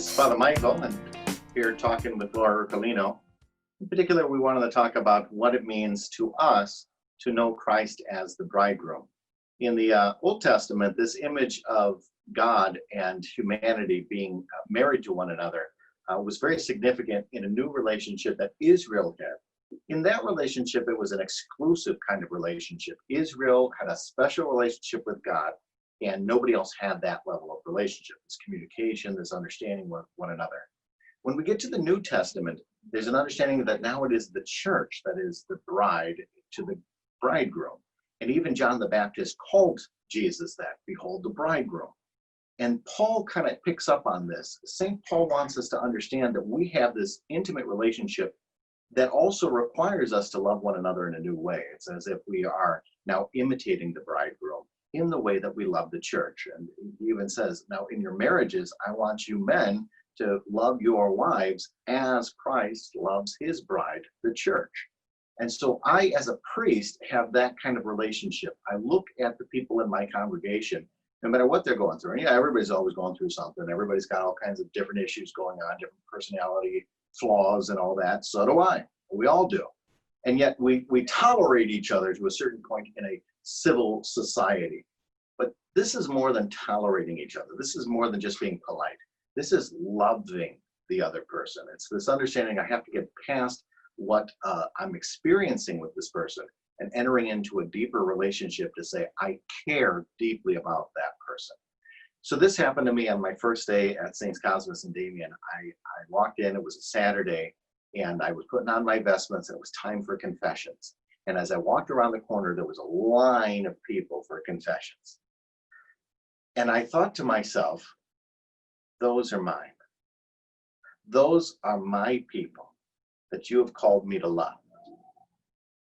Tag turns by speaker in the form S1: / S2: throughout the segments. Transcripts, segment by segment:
S1: This is Father Michael, and here talking with Laura Ercolino. In particular, we wanted to talk about what it means to us to know Christ as the bridegroom. In the Old Testament, this image of God and humanity being married to one another was very significant in a new relationship that Israel had. In that relationship, it was an exclusive kind of relationship. Israel had a special relationship with God, and nobody else had that level of relationship, this communication, this understanding with one another. When we get to the New Testament, there's an understanding that now it is the church that is the bride to the bridegroom. And even John the Baptist called Jesus that, behold the bridegroom. And Paul kind of picks up on this. St. Paul wants us to understand that we have this intimate relationship that also requires us to love one another in a new way. It's as if we are now imitating the bridegroom in the way that we love the church. And he even says, now in your marriages, I want you men to love your wives as Christ loves his bride, the church. And so I, as a priest, have that kind of relationship. I look at the people in my congregation, no matter what they're going through. And yeah, everybody's always going through something. Everybody's got all kinds of different issues going on, different personality flaws and all that. So do I. We all do. And yet we tolerate each other to a certain point in a civil society. But this is more than tolerating each other. This is more than just being polite. This is loving the other person. It's this understanding I have to get past what I'm experiencing with this person and entering into a deeper relationship to say, I care deeply about that person. So this happened to me on my first day at St. Cosmas and Damian. I walked in, it was a Saturday, and I was putting on my vestments, and it was time for confessions. And as I walked around the corner, there was a line of people for confessions. And I thought to myself, those are mine. Those are my people that you have called me to love.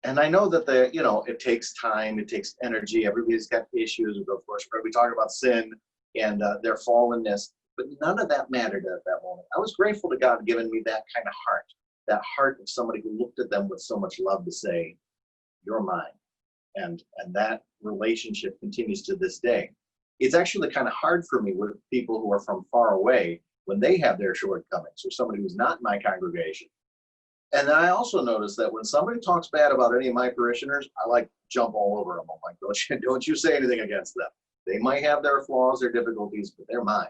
S1: And I know that it takes time, it takes energy. Everybody's got issues. Of course, we talk about sin and their fallenness, but none of that mattered at that moment. I was grateful to God giving me that kind of heart, that heart of somebody who looked at them with so much love to say, you're mine. And that relationship continues to this day. It's actually kind of hard for me with people who are from far away when they have their shortcomings, or somebody who's not in my congregation. And then I also notice that when somebody talks bad about any of my parishioners, I like jump all over them. I'm like, don't you say anything against them. They might have their flaws, their difficulties, but they're mine.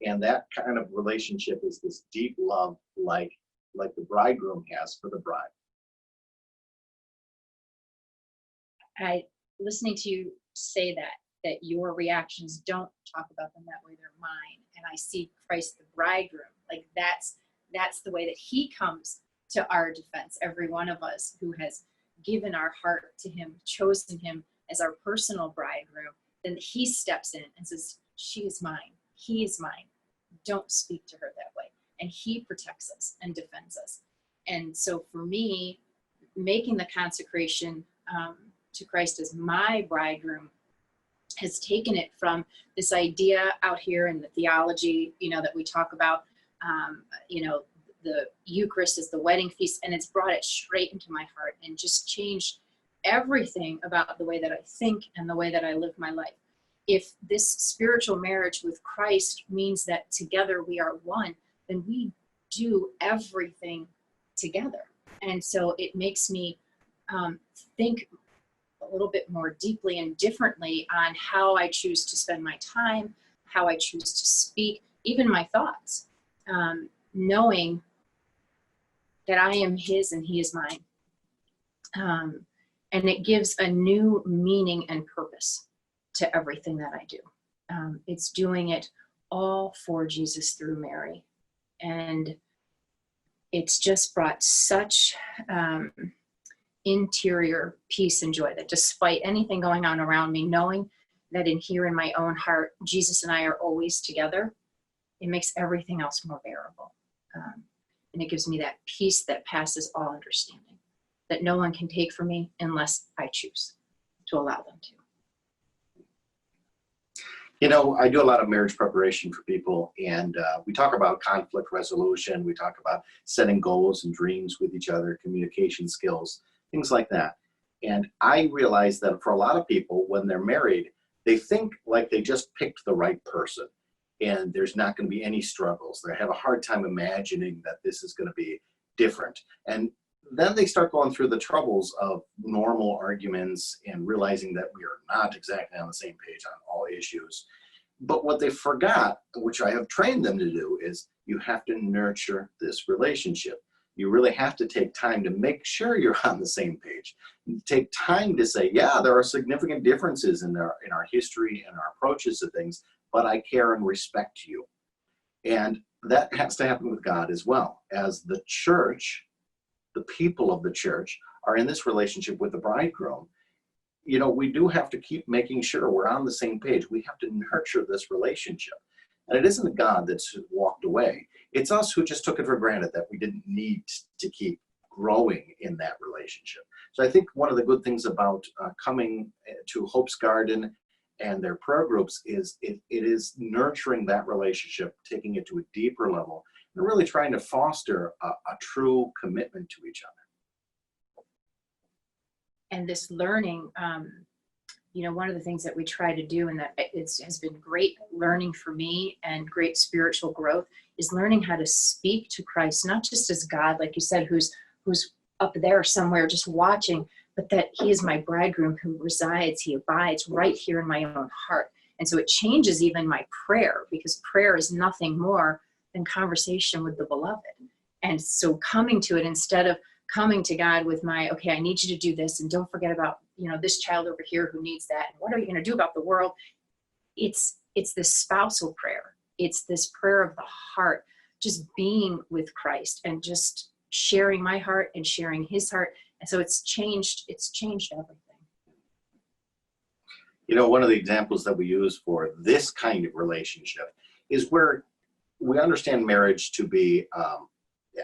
S1: And that kind of relationship is this deep love like the bridegroom has for the bride.
S2: Listening to you say that your reactions don't talk about them that way, they're mine. And I see Christ the bridegroom, like that's the way that he comes to our defense. Every one of us who has given our heart to him, chosen him as our personal bridegroom, then he steps in and says, she is mine, he is mine. Don't speak to her that way. And he protects us and defends us. And so for me, making the consecration to Christ as my bridegroom has taken it from this idea out here in the theology, that we talk about, the Eucharist is the wedding feast, and it's brought it straight into my heart and just changed everything about the way that I think and the way that I live my life. If this spiritual marriage with Christ means that together we are one, then we do everything together. And so it makes me think a little bit more deeply and differently on how I choose to spend my time, how I choose to speak, even my thoughts, knowing that I am his and he is mine. And it gives a new meaning and purpose to everything that I do. It's doing it all for Jesus through Mary. And it's just brought such interior peace and joy that despite anything going on around me, knowing that in my own heart, Jesus and I are always together, it makes everything else more bearable. And it gives me that peace that passes all understanding, that no one can take from me unless I choose to allow them to.
S1: I do a lot of marriage preparation for people, and we talk about conflict resolution. We talk about setting goals and dreams with each other, communication skills, things like that. And I realize that for a lot of people, when they're married, they think like they just picked the right person. and there's not going to be any struggles. They have a hard time imagining that this is going to be different. And then they start going through the troubles of normal arguments and realizing that we are not exactly on the same page on all issues. But what they forgot, which I have trained them to do, is you have to nurture this relationship. You really have to take time to make sure you're on the same page. Take time to say, yeah, there are significant differences in our history and our approaches to things, but I care and respect you. And that has to happen with God as well. As the church, the people of the church are in this relationship with the bridegroom, we do have to keep making sure we're on the same page. We have to nurture this relationship. And it isn't God that's walked away. It's us who just took it for granted that we didn't need to keep growing in that relationship. So I think one of the good things about coming to Hope's Garden and their prayer groups is it is nurturing that relationship, taking it to a deeper level, and really trying to foster a true commitment to each other.
S2: And this learning, one of the things that we try to do, and that has been great learning for me and great spiritual growth, is learning how to speak to Christ, not just as God, like you said, who's up there somewhere just watching, but that he is my bridegroom who resides, he abides right here in my own heart. And so it changes even my prayer, because prayer is nothing more than conversation with the beloved. And so coming to it, instead of coming to God with okay, I need you to do this, and don't forget about, this child over here who needs that, and what are you going to do about the world? It's this spousal prayer. It's this prayer of the heart, just being with Christ and just sharing my heart and sharing his heart. And so it's changed everything.
S1: One of the examples that we use for this kind of relationship is where we understand marriage to be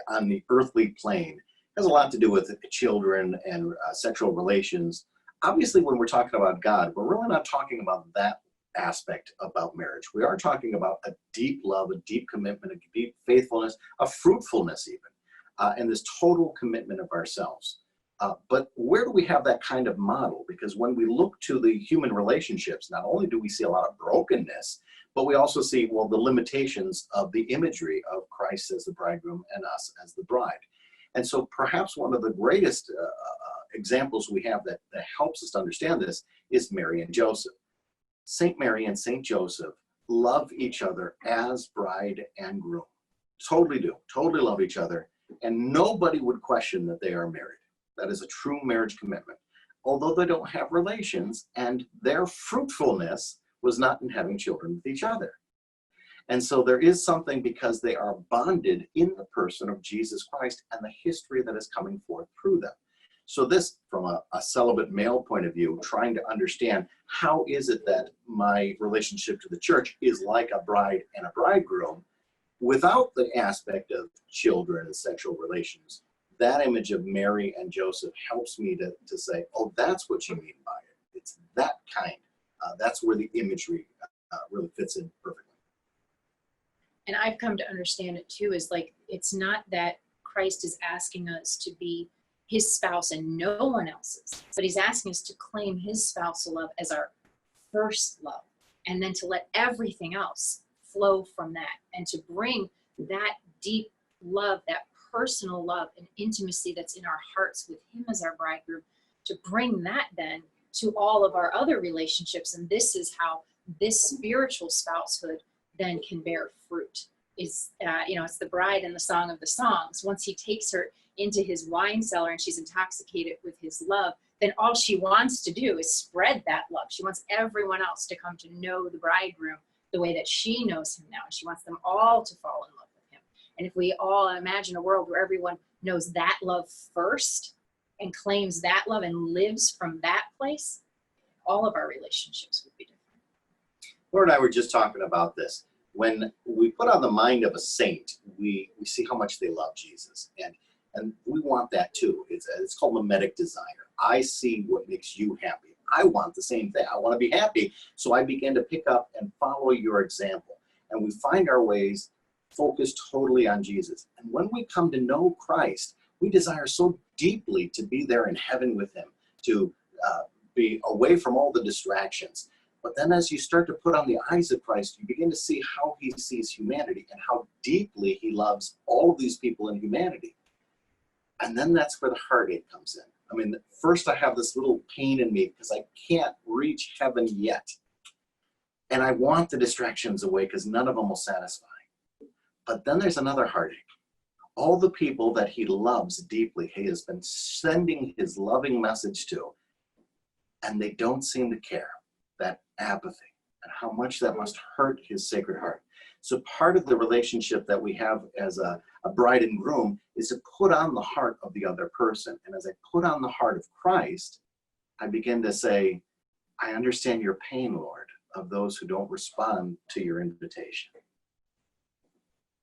S1: on the earthly plane. It has a lot to do with children and sexual relations. Obviously, when we're talking about God, we're really not talking about that aspect about marriage. We are talking about a deep love, a deep commitment, a deep faithfulness, a fruitfulness even, and this total commitment of ourselves. But where do we have that kind of model? Because when we look to the human relationships, not only do we see a lot of brokenness, but we also see, the limitations of the imagery of Christ as the bridegroom and us as the bride. And so perhaps one of the greatest examples we have that helps us to understand this is Mary and Joseph. Saint Mary and Saint Joseph love each other as bride and groom. Totally do. Totally love each other. And nobody would question that they are married. That is a true marriage commitment. Although they don't have relations, and their fruitfulness was not in having children with each other. And so there is something, because they are bonded in the person of Jesus Christ and the history that is coming forth through them. So this, from a celibate male point of view, trying to understand how is it that my relationship to the church is like a bride and a bridegroom without the aspect of children and sexual relations. That image of Mary and Joseph helps me to say, oh, that's what you mean by it. It's that kind. That's where the imagery really fits in perfectly.
S2: And I've come to understand it too, is like, it's not that Christ is asking us to be his spouse and no one else's, but he's asking us to claim his spousal love as our first love, and then to let everything else flow from that, and to bring that deep love, that personal love and intimacy that's in our hearts with him as our bridegroom, to bring that then to all of our other relationships. And this is how this spiritual spousehood then can bear fruit. It's the bride in the Song of the Songs. Once he takes her into his wine cellar and she's intoxicated with his love, then all she wants to do is spread that love. She wants everyone else to come to know the bridegroom the way that she knows him now. She wants them all to fall in love with him. And if we all imagine a world where everyone knows that love first and claims that love and lives from that place, all of our relationships would be different.
S1: Laura and I were just talking about this. When we put on the mind of a saint, we see how much they love Jesus. And we want that too. It's called mimetic desire. I see what makes you happy. I want the same thing. I want to be happy. So I begin to pick up and follow your example. And we find our ways focused totally on Jesus. And when we come to know Christ, we desire so deeply to be there in heaven with him, to be away from all the distractions. But then as you start to put on the eyes of Christ, you begin to see how he sees humanity and how deeply he loves all of these people in humanity. And then that's where the heartache comes in. I mean, first I have this little pain in me because I can't reach heaven yet. And I want the distractions away because none of them will satisfy. But then there's another heartache. All the people that he loves deeply, he has been sending his loving message to, and they don't seem to care. That apathy and how much that must hurt his sacred heart. So part of the relationship that we have as a bride and groom is to put on the heart of the other person. And as I put on the heart of Christ, I begin to say, I understand your pain, Lord, of those who don't respond to your invitation.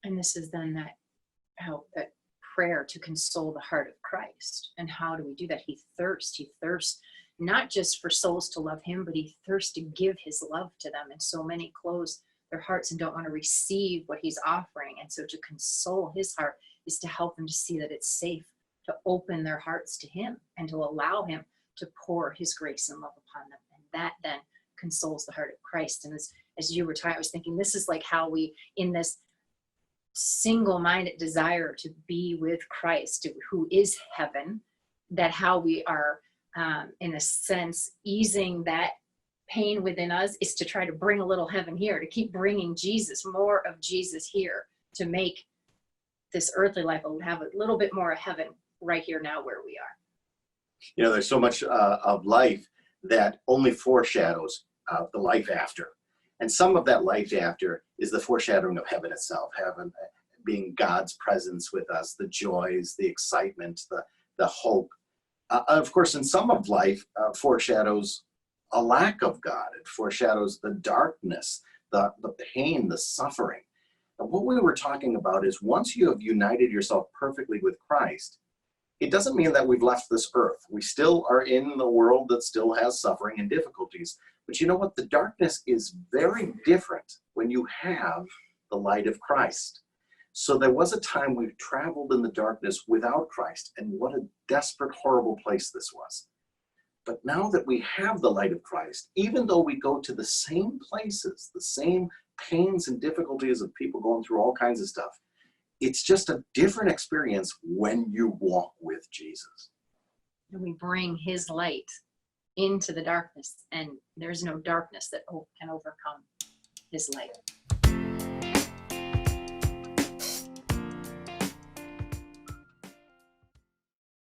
S2: And this is then that prayer to console the heart of Christ. And how do we do that? He thirsts not just for souls to love him, but he thirsts to give his love to them. And so many close their hearts and don't want to receive what he's offering. And so to console his heart is to help them to see that it's safe to open their hearts to him and to allow him to pour his grace and love upon them. And that then consoles the heart of Christ. And as you were talking, I was thinking, this is like how we, in this single-minded desire to be with Christ, who is heaven, that how we are, in a sense, easing that pain within us is to try to bring a little heaven here, to keep bringing Jesus, more of Jesus here, to make this earthly life have a little bit more of heaven right here now where we are.
S1: You know, there's so much of life that only foreshadows the life after. And some of that life after is the foreshadowing of heaven itself, heaven being God's presence with us, the joys, the excitement, the hope. Of course, in some of life foreshadows a lack of God. It foreshadows the darkness, the pain, the suffering. And what we were talking about is once you have united yourself perfectly with Christ, it doesn't mean that we've left this earth. We still are in the world that still has suffering and difficulties. But you know what? The darkness is very different when you have the light of Christ. So there was a time we traveled in the darkness without Christ, and what a desperate, horrible place this was. But now that we have the light of Christ, even though we go to the same places, the same pains and difficulties of people going through all kinds of stuff, it's just a different experience when you walk with Jesus.
S2: And we bring his light into the darkness, and there's no darkness that can overcome his light.